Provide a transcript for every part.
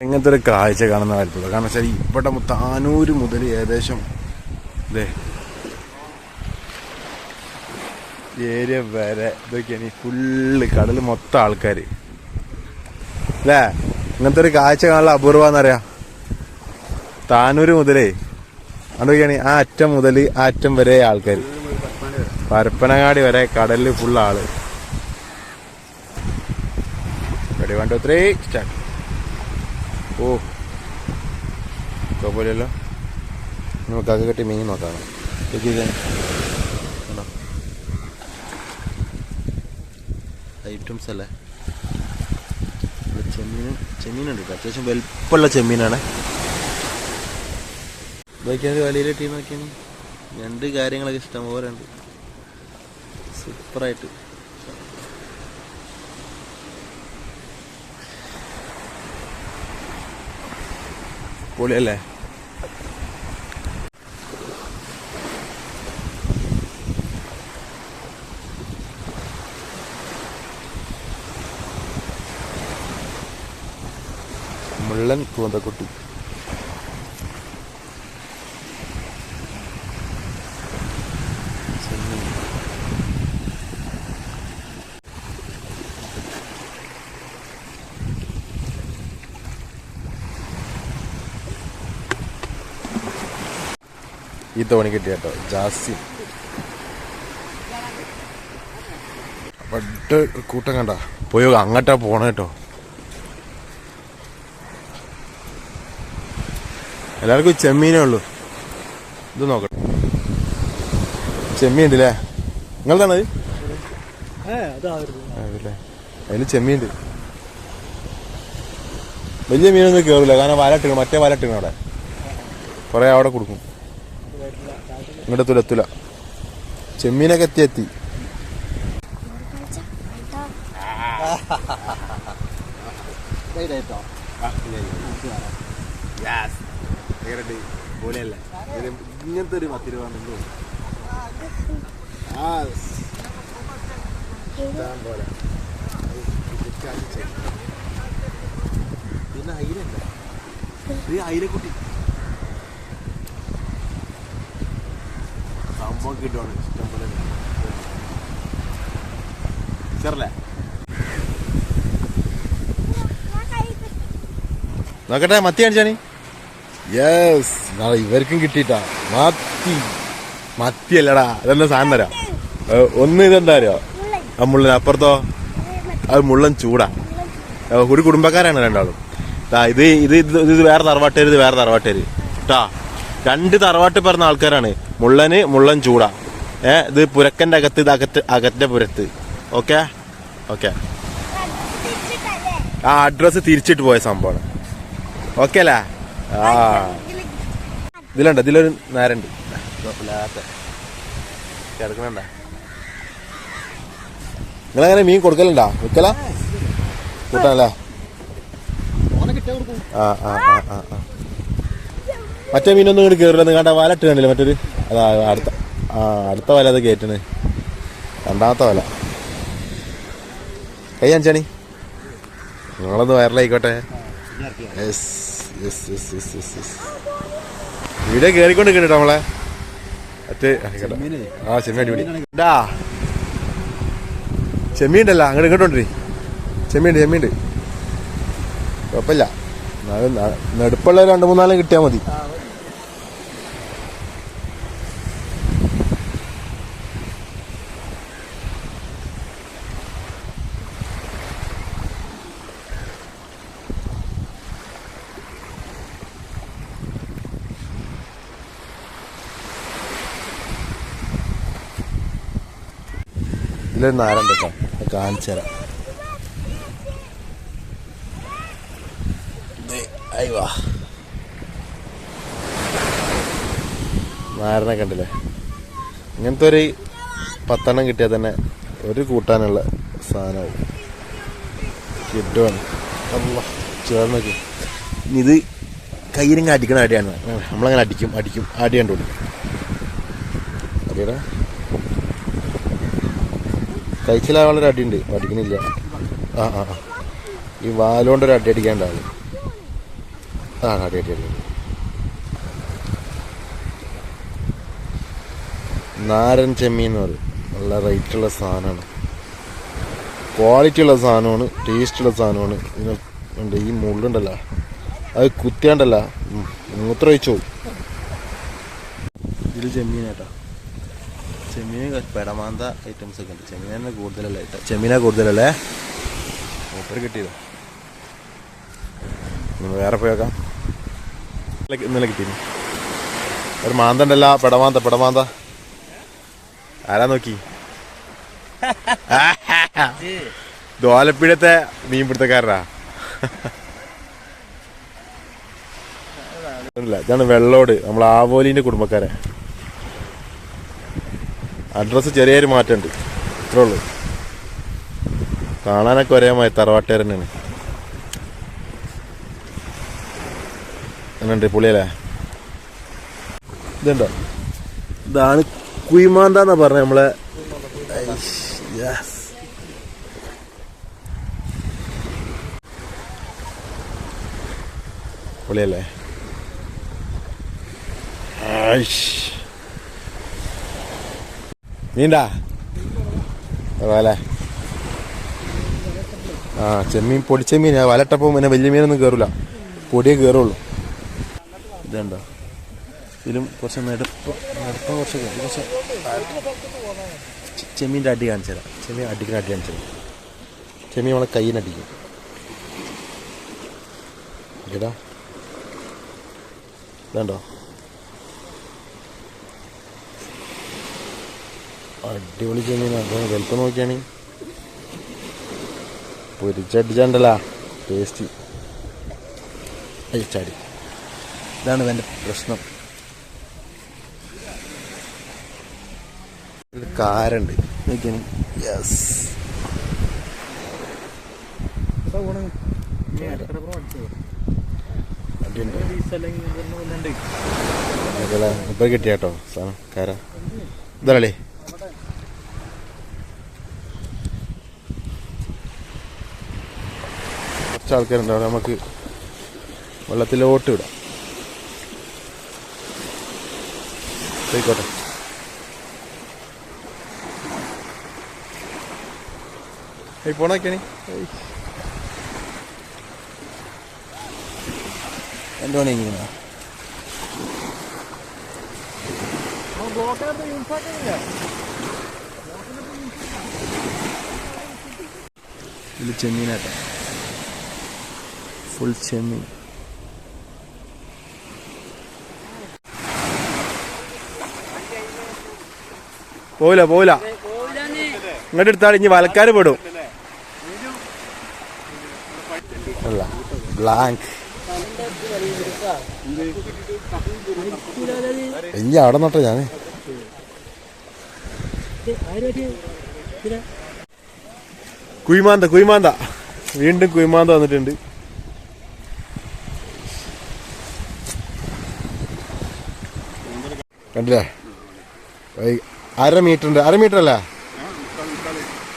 ഇങ്ങനത്തെ ഒരു കാഴ്ച കാണുന്ന താല്പര്യം. കാരണം വെച്ചാൽ ഇവിടെ താനൂര് മുതൽ ഏകദേശം ഇതേ ഏരിയ വരെ ഇതൊക്കെയാണ് ഈ ഫുള്ള് കടൽ മൊത്തം ആൾക്കാർ അല്ലേ. ഇങ്ങനത്തെ ഒരു കാഴ്ച കാണാനുള്ള അപൂർവന്നറിയാം. താനൂര് മുതലേ അതൊക്കെയാണ് ആ അറ്റം മുതൽ ആ അറ്റം വരെ ആൾക്കാർ. പരപ്പനങ്ങാടി വരെ കടലിൽ ഫുള്ള് ആള്. Ready 1 2 3 start. ഓ കുഴപ്പമില്ലല്ലോ. നമുക്കൊക്കെ കെട്ടി മീൻ നോക്കാം. ഐറ്റംസ് അല്ലേ. ചെമ്മീനുണ്ട് കേട്ടോ. അത്യാവശ്യം വലുപ്പമുള്ള ചെമ്മീനാണ്. ഇതൊക്കെയാണ് വലിയ ടീം നോക്കിയാണ്. രണ്ട് കാര്യങ്ങളൊക്കെ ഇഷ്ടം പോലെ ഉണ്ട്. സൂപ്പറായിട്ട് പൊളിയല്ലേ. മുള്ളൻ കൂന്തക്കുട്ടി. ഈ തോണി കിട്ടിയ കേട്ടോ ജാസി. വട്ട് കൂട്ടം കണ്ട പോയോ. അങ്ങോട്ടാ പോണ കേട്ടോ. എല്ലാവർക്കും ചെമ്മീനേ ഉള്ളൂ. ഇത് നോക്കട്ടെ. ചെമ്മീൻ ഉണ്ടല്ലേ. നിങ്ങളതാണ് അതല്ലേ. അതിന് ചെമ്മീൻ ഉണ്ട്. വലിയ മീനൊന്നും കയറില്ല. കാരണം വലട്ടിക്കണം. മറ്റേ വലട്ടിക്കണം. അവിടെ കുറെ അവിടെ കൊടുക്കും. ഇങ്ങോട്ട് എത്തൂല. ചെമ്മീനൊക്കെ എത്തി. ഇങ്ങനത്തെ ഒരു 10 രൂപ പിന്നെ അയിലല്ല. അയിലക്കുട്ടി സംഭവം കിട്ടുവാണ്. ഇഷ്ടം പോലെ ചെറല്ലേ. നോക്കട്ടെ. മത്തി കാണിച്ചാണി. യെസ്, ഇവർക്കും കിട്ടിട്ടാ മത്തി അല്ലടാ. അതെന്താ സാധനം തരാം. ഒന്ന് ഇതെന്താ അറിയോ, ആ മുള്ളൻ. അപ്പുറത്തോ അത് മുള്ളൻ ചൂടാ. ഒരു കുടുംബക്കാരാണ് രണ്ടാളും. ഇത് ഇത് ഇത് വേറെ തറവാട്ടേര്, ഇത് വേറെ തറവാട്ടേര് കേട്ടാ. 2 തറവാട്ട് പറഞ്ഞ ആൾക്കാരാണ്. മുള്ളൻ ചൂടാ. ഇത് പുരക്കന്റെ അകത്ത്, ഇത് അകത്തെ പുരത്ത്. Okay okay. ആ അഡ്രസ് തിരിച്ചിട്ട് പോയ സംഭവമാണ്. ഓക്കെ അല്ലേ. ആ ഇതിലുണ്ട്. ഇതിലൊരു നേരണ്ട് കിടക്കണണ്ട. നിങ്ങളങ്ങനെ മീൻ കൊടുക്കലുണ്ടാ? വിൽക്കല കൂട്ടാനല്ലേ. ആ ആ ആ ആ ആ. മറ്റേ മീനൊന്നും ഇങ്ങോട്ട് കയറില്ല. കണ്ട വല ഇട്ട് കണ്ടില്ല മറ്റൊരു. അതാ അടുത്ത വല അത് കയറ്റണ്. രണ്ടാമത്തെ വല. കൈ അഞ്ചാണി. നിങ്ങളൊന്ന് വൈറലായിക്കോട്ടെ. വീഡിയോ കയറിക്കൊണ്ട് കേട്ടോ നമ്മളെ. ആ ചെമ്മീൻ അടിപൊളി. ചെമ്മീൻ ഉണ്ടല്ലോ. അങ്ങോട്ട് ഇങ്ങോട്ടോണ്ടി. ചെമ്മീണ്ട് കുഴപ്പമില്ല. നെടുപ്പുള്ള 2-3 കിട്ടിയാൽ മതി. ഇതിലൊരു നാരുണ്ട് കേട്ടോ. കാണിച്ചു തരാം. അയ്യോ നാരനെ കണ്ടില്ലേ. ഇങ്ങനത്തെ ഒരു 10 കിട്ടിയാൽ തന്നെ ഒരു കൂട്ടാനുള്ള സാധനമാവും. കിട്ടുവാണ് ചേർന്നൊക്കെ. ഇത് കയ്യിലിങ്ങനെ അടിക്കണ അടിയാണ്. നമ്മളങ്ങനെ അടിക്കും ആടി കണ്ടുപിടി. അടിയടാ കഴിച്ചിലാവാളൊരു അടിയുണ്ട്. അടിക്കണില്ല. ആ ആ ഈ വാലുകൊണ്ടൊരു അടി അടിക്കാണ്ടാവും. ആ അടി അടി അടി. നാരൻ ചെമ്മീൻ എന്ന് പറയും. നല്ല റേറ്റുള്ള സാധനമാണ്, ക്വാളിറ്റി ഉള്ള സാധനമാണ്, ടേസ്റ്റുള്ള സാധനമാണ്. ഇതിനുണ്ട് ഈ മുള്ളുണ്ടല്ലോ, അത് കുത്തിയാണ്ടല്ല മൂത്രമൊഴിച്ചു പോകും. ഇതിൽ ചെമ്മീനാട്ടോ, ചെമ്മീൻ പെടമാന്ത ഐറ്റംസ് ഒക്കെ ഉണ്ട്. ചെമ്മീനെ കൂടുതലല്ലേ ചെമ്മീനാ കൂടുതലല്ലേ മൂപ്പര് കിട്ടിയതോ. വേറെ പോയേക്കാം. ഇന്നലെ കിട്ടീന് ഒരു മാന്ത ഉണ്ടല്ല, പെടമാന്ത ആരാ നോക്കി? ദോലപ്പീഴത്തെ മീൻപിടുത്തക്കാരനാ. ഇതാണ് വെള്ളോട്, നമ്മൾ ആവോലിന്റെ കുടുംബക്കാരെ. അഡ്രസ്സ് ചെറിയൊരു മാറ്റമുണ്ട്, ഇത്രേ ഉള്ളൂ. കാണാനൊക്കെ ഒരേ മായി തറവാട്ടുകാർ തന്നെയാണ്. എന്നുണ്ട് പുള്ളിയല്ലേ. ഇതുണ്ടോ, ഇതാണ് കുയിമാന്താന്നാ പറഞ്ഞ നമ്മളെ. പൊളിയല്ലേ. നീണ്ടാ വല. ആ ചെമ്മീൻ, പൊടിച്ചെമ്മീൻ വലട്ടപ്പം പിന്നെ വലിയ മീനൊന്നും കയറില്ല, പൊടിയേ കയറുള്ളൂ. ഇതുണ്ടോ, ഇതിലും കുറച്ച് നെടുപ്പം കുറച്ച് ചെമ്മീൻ്റെ അടി കാണിച്ചു തരാം. ചെമ്മീൻ അടി കാണിച്ചു തരാം. ചെമ്മീൻ നമ്മളെ കയ്യിനടിക്കും. ഇതാ ഇതുണ്ടോ, അടിപൊളി ചെമ്മീനാണ്. വലുപ്പം നോക്കിയാണ് പൊരിച്ചടിച്ചാണ്ടല്ലോ ടേസ്റ്റ്. ചാടി. ഇതാണ് എൻ്റെ പ്രശ്നം. കാരുണ്ട് നോക്കിയാണ്. യെസ്, ഇപ്പൊ കിട്ടിയാട്ടോ സാധനം കാര. ഇതല്ലേ കുറച്ച് ആൾക്കാരുണ്ടാവും, നമുക്ക് വെള്ളത്തിലോട്ട് വിടാം. പോയിക്കോട്ടെ. പോണൊക്കെയാണ് എൻ്റെ പണി എങ്ങനെയാ. ഇത് ചെമ്മീനാട്ടോ, ഫുൾ ചെമ്മീൻ. പോവില്ല ഇങ്ങോട്ട് എടുത്താൽ ഇനി വലക്കാര് പെടും. അല്ല ബ്ലാങ്ക് ഇല്ല അവിടെ നോട്ടെ. ഞാൻ കുയിമാന്ത വീണ്ടും കുയിമാന്ത വന്നിട്ടുണ്ട്. കണ്ടില്ലേ, 1/2 മീറ്റർ, 1/2 മീറ്റർ അല്ലേ,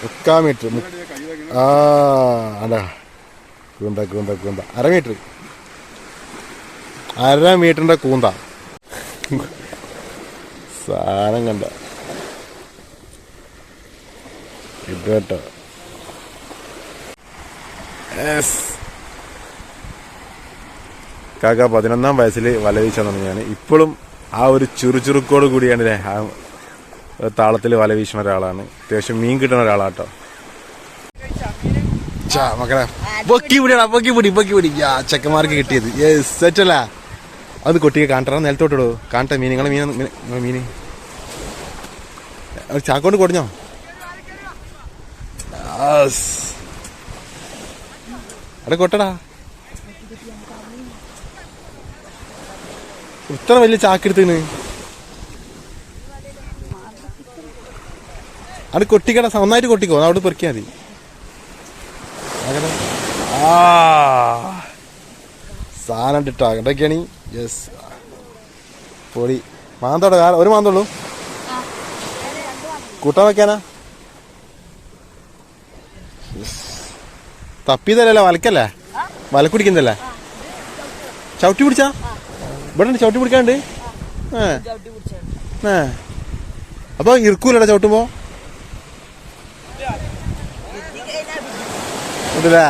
3/4 മീറ്റർ. ആ അല്ല കൂന്ത 1/2 മീറ്റർ, 1/2 മീറ്ററിന്റെ കൂന്ത. സാധനം കണ്ട ഇത് കേട്ടോ. കാക്ക 11ാം വയസ്സിൽ വല വീശാൻ തുടങ്ങിയാണ്. ഇപ്പോഴും ആ ഒരു ചുറുചുറുക്കോട് കൂടിയാണ് ആ താളത്തിൽ വല വീശുന്ന ഒരാളാണ്. അത്യാവശ്യം മീൻ കിട്ടുന്ന ഒരാളാട്ടോ. മക്കളെ പൊക്കി പിടി ചെക്കന്മാർക്ക് കിട്ടിയത് സെറ്റല്ല. അത് കൊട്ടിയെ കാണിട്ടാ, നിലത്തോട്ടിടോ കാണട്ടെ. നിങ്ങളെ മീന് ചാക്കോണ്ട് കൊടിഞ്ഞോ. അവിടെ കൊട്ടടാ, ഇത്ര വലിയ ചാക്കെടുത്തിന് അവിടെ കൊട്ടിക്കട. ഒന്നായിട്ട് കൊട്ടിക്കോ, അവിടെ പെറുക്കിയാൽ മതി. സാധനം ഇട്ടാ ഇടയ്ക്കാണ്. യെസ്, പൊടി മാന്തോടെ. ഒരു മാന്തോളൂ, കൂട്ടാൻ വെക്കാനാ. തപ്പിയതല്ലേ, വലക്കല്ലേ, വലക്കുടിക്കുന്നല്ലേ. ചവിട്ടി പിടിച്ചാ ഇവിടെ ഉണ്ട് ചവിട്ടി പിടിക്കാണ്ട് അപ്പൊ ഇറക്കൂലടാ ചവിട്ടുമ്പോ ഉണ്ടല്ലേ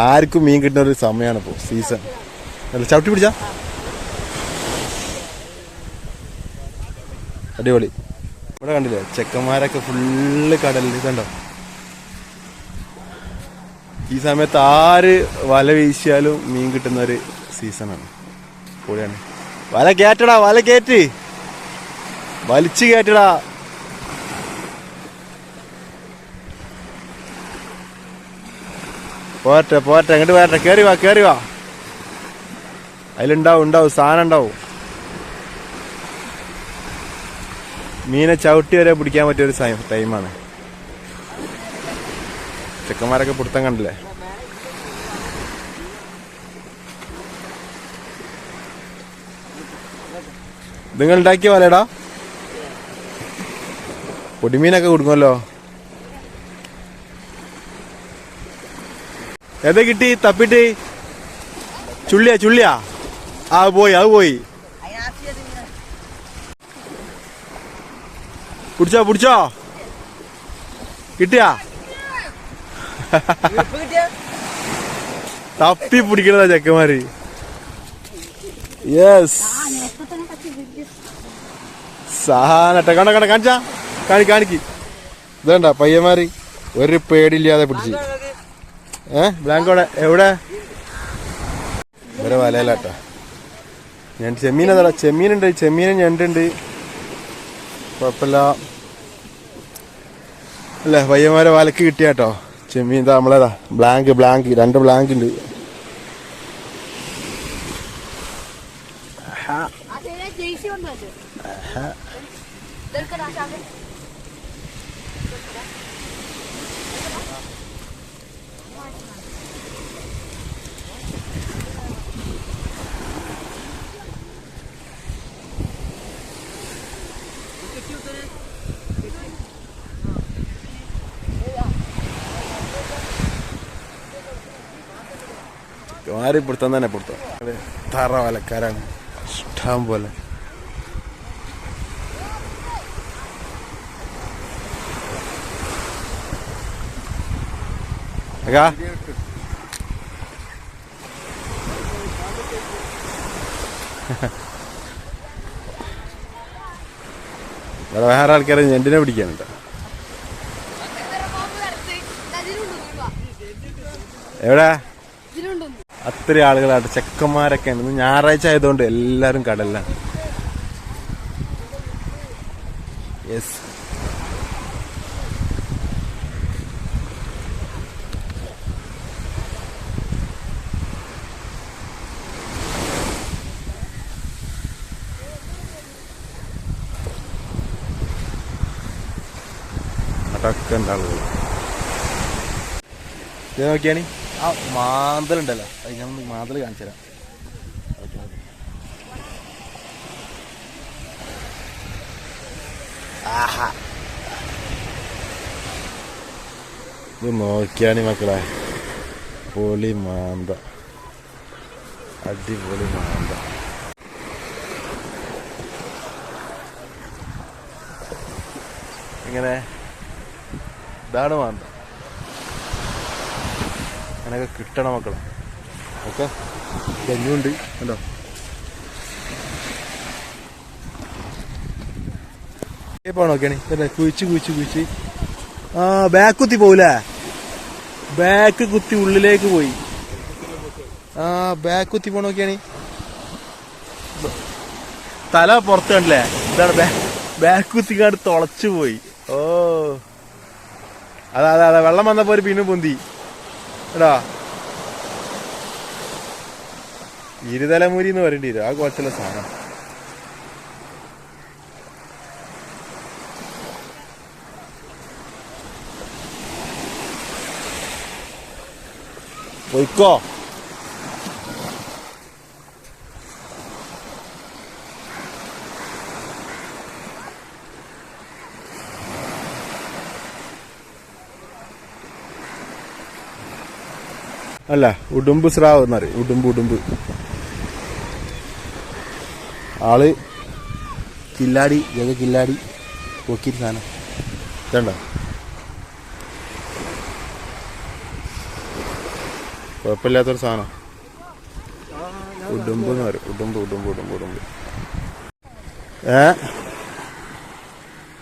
ആർക്കും മീൻ കിട്ടുന്ന ഒരു സമയമാണ് ഇപ്പോ സീസൺ അല്ല ചവിട്ടി പിടിച്ചാ അടിപൊളി ഇവിടെ കണ്ടില്ലേ ചെക്കന്മാരൊക്കെ ഫുള്ള് കടലിൽ കണ്ടോ ഈ സമയത്ത് ആര് വല വീശിയാലും മീൻ കിട്ടുന്ന ഒരു സീസണാണ് പൊളിയാണ് വല കയറ്റടാ വല കയറ്റ് വലിച്ചു കയറ്റടാ പോരട്ടെ പോരട്ടെ അങ്ങോട്ട് വരട്ടെ കേറി വാ അതിലുണ്ടാവും സാധനം ഉണ്ടാവും മീനെ ചവിട്ടി വരെ പിടിക്കാൻ പറ്റിയൊരു ടൈമാണ് ചെക്കന്മാരൊക്കെ പിടുത്തം കണ്ടില്ലേ നിങ്ങൾ ഉണ്ടാക്കിയ വലടാ പൊടിമീനൊക്കെ കൊടുക്കുമല്ലോ ഏതാ കിട്ടി തപ്പിട്ട് ചുള്ളിയാ അത് പോയി പിടിച്ചോ കിട്ടിയാ തപ്പി പിടിക്കണതാ ചെക്കന്മാര് യെസ് സാധനട്ടെ കണ്ട കാണിച്ചാ കാണിക്ക് ഇതണ്ട പയ്യന്മാര് ഒരു പേടിയില്ലാതെ പിടിച്ച് ബ്ലാങ്കോടെ എവിടെ ഇവരെ വലയിലാട്ടാ ഞാൻ ചെമ്മീനതാ ചെമ്മീനും ഞണ്ടുണ്ട് കുഴപ്പമില്ല അല്ലേ പയ്യന്മാരെ വലക്ക് കിട്ടിയാട്ടോ ചെമ്മീൻ നമ്മളേതാ ബ്ലാങ്ക് 2 ബ്ലാങ്ക് ഉണ്ട് ആര് പിടുത്തം തന്നെ പിടുത്തം തറ വലക്കാരാണ് ഇഷ്ടം പോലെ ഇവിടെ വേറെ ആൾക്കാരെ ഞണ്ടിനെ പിടിക്കാനുണ്ടോ എവിടെ അത്ര ആളുകളാണ് ചെക്കന്മാരൊക്കെ ഉണ്ട് ഞായറാഴ്ച ആയതുകൊണ്ട് എല്ലാരും കടലിലാണ് യെസ് അതൊക്കെ ഉണ്ട് ആളുകൾ ഇത് നോക്കിയാണ് ആ മാന്തലുണ്ടല്ലോ അത് ഞാൻ മാന്തൽ കാണിച്ചു തരാം ആഹാ ഇത് നോക്കിയാണ് മക്കളെ പൊളി മാന്ത അടിപൊളി മാന്ത ഇങ്ങനെ ഇതാണ് മാന്ത അങ്ങനെയൊക്കെ കിട്ടണം മക്കളെ ഓക്കെ തെങ്ങുണ്ട് കണ്ടോ ഏപ്പാ നോക്കിയാണ് കുഴിച്ച് ആ ബാക്ക് കുത്തി പോവില്ലേ ബാക്ക് കുത്തി ഉള്ളിലേക്ക് പോയി ആ ബാക്ക് കുത്തി പോ നോക്കിയാണ് തല പുറത്ത് കണ്ടില്ലേ ഇതാണ് ബാക്ക് കുത്തിക്കാട് തുളച്ചു പോയി ഓ അതെ വെള്ളം വന്നപ്പോ ഒരു പിന്നെ പൊന്തി എടാ ഇരുതലമുരി എന്ന് പറയേണ്ടി വരും ആ കുറച്ചുള്ള സാധനം പോയിക്കോ അല്ല ഉടുമ്പ് സ്രാവ് എന്നറിയും. ഉടുമ്പ് ആള് കില്ലാടി കില്ലാടി പൊക്കിരി സാധനം ഇതണ്ട. കുഴപ്പമില്ലാത്തൊരു സാധനം ഉടുമ്പ് എന്ന് പറയും. ഉടുമ്പ്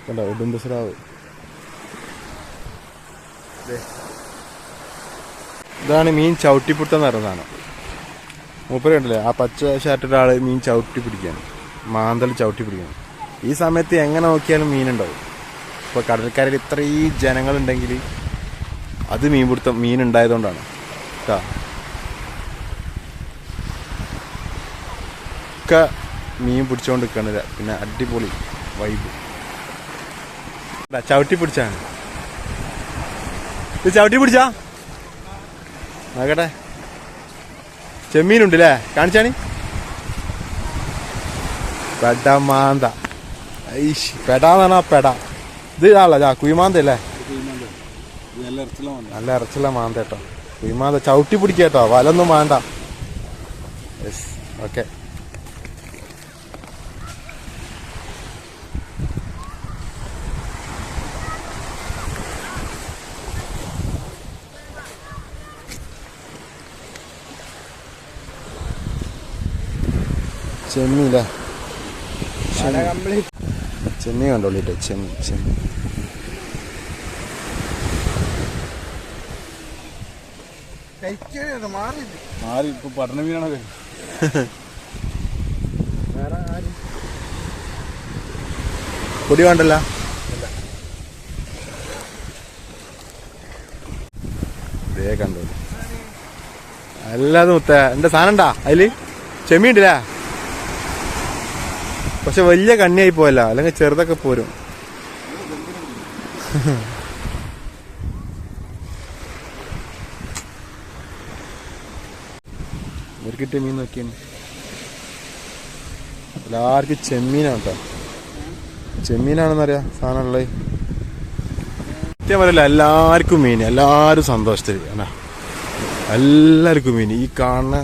കണ്ടോ ഉടുമ്പ് സ്രാവ്. ഇതാണ് മീൻ ചവിട്ടിപ്പിടുത്തം എന്ന് പറയുന്ന സാധനം. മൂപ്പര് കണ്ടില്ലേ ആ പച്ച ഷർട്ടിട്ട ആള് മീൻ ചവിട്ടി പിടിക്കുകയാണ്. മാന്തൽ ചവിട്ടി പിടിക്കുകയാണ്. ഈ സമയത്ത് എങ്ങനെ നോക്കിയാലും മീനുണ്ടാവും. ഇപ്പോൾ കടൽക്കരയിൽ ഇത്രയും ജനങ്ങളുണ്ടെങ്കിൽ അത് മീൻ ഉണ്ടായതുകൊണ്ടാണ് കേട്ടോ. ഒക്കെ മീൻ പിടിച്ചോണ്ട് നിൽക്കണില്ല. പിന്നെ അടിപൊളി വൈബ്. ചവിട്ടി പിടിച്ചാണ് ഇത്. ചവിട്ടി പിടിച്ചാ നോക്കട്ടെ. ചെമ്മീനുണ്ടല്ലേ, കാണിച്ചാണി. പെട മാന്ത. പെടാന്ന് പറഞ്ഞാ പെട. ഇത് ഇതാണല്ലോ കുയിമാന്തല്ലേ. നല്ല ഇറച്ചില്ല മാന്ത കേട്ടോ. കുയിമാന്ത ചവിട്ടി പിടിക്കട്ടോ, വലൊന്നും വേണ്ട. Yes, okay. ചെമ്മീല്ലേ, ചെമ്മീൻ കണ്ടോളിട്ടോ. ചെമ്മീൻ മാറി ഇപ്പൊ പഠന മീനാണ്. പൊടി വേണ്ടല്ല. ഇതേ കണ്ടോ അല്ലാതെ മുത്ത എന്റെ സാധനം ഉണ്ടാ അതില്. ചെമ്മീൻ ഉണ്ടല്ലേ, പക്ഷെ വലിയ കണ്ണിയായി പോയല്ല, അല്ലെങ്കിൽ ചെറുതൊക്കെ പോരും. ഒരു കിട്ടിയ മീൻ നോക്കിയാണ്. എല്ലാവർക്കും ചെമ്മീനാണ് കേട്ടോ. ചെമ്മീനാണെന്നറിയാം സാധനമുള്ളത്. സത്യം പറയല്ല, എല്ലാവർക്കും മീൻ, എല്ലാവരും സന്തോഷത്തിൽ അല്ല, എല്ലാവർക്കും മീൻ. ഈ കാണുന്ന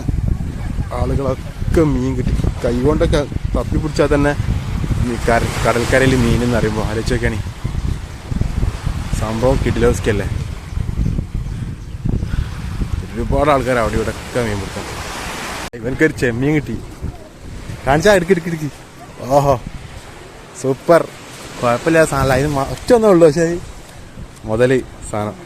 ആളുകളൊക്കെ മീൻ കിട്ടി. കൈകൊണ്ടൊക്കെ തപ്പി പിടിച്ചാൽ തന്നെ കടൽക്കരയിൽ മീൻ എന്ന് പറയുമ്പോൾ ആലോചിച്ചൊക്കെയാണ് സംഭവം. കിഡിലോസ്കല്ലേ, ഒരുപാട് ആൾക്കാർ അവിടെ ഇവിടെ ഒക്കെ മീൻ പിടിക്കാൻ. ഇവനക്കൊരു ചെമ്മീൻ കിട്ടി. കാണിച്ചാ ഇടുക്കി. ഓഹോ സൂപ്പർ, കുഴപ്പമില്ല സാധനം. അതിന് ഒറ്റ ഒന്നേ ഉള്ളൂ, പക്ഷേ മുതല് സാധനം.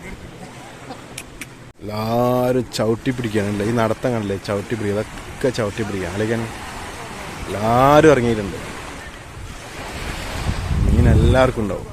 എല്ലാവരും ചവിട്ടി പിടിക്കാനുണ്ട്. ഈ നടത്തം കണ്ടില്ലേ, ചവിട്ടി പിടിക്കുക. അതൊക്കെ ചവിട്ടി പിടിക്കുക. അല്ലെങ്കിൽ എല്ലാവരും ഇറങ്ങിയിട്ടുണ്ട്. മീൻ എല്ലാവർക്കും ഉണ്ടാവും.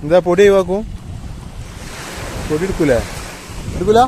എന്താ പൊടി ഒഴിവാക്കും? പൊടി എടുക്കൂലേ? എടുക്കൂല.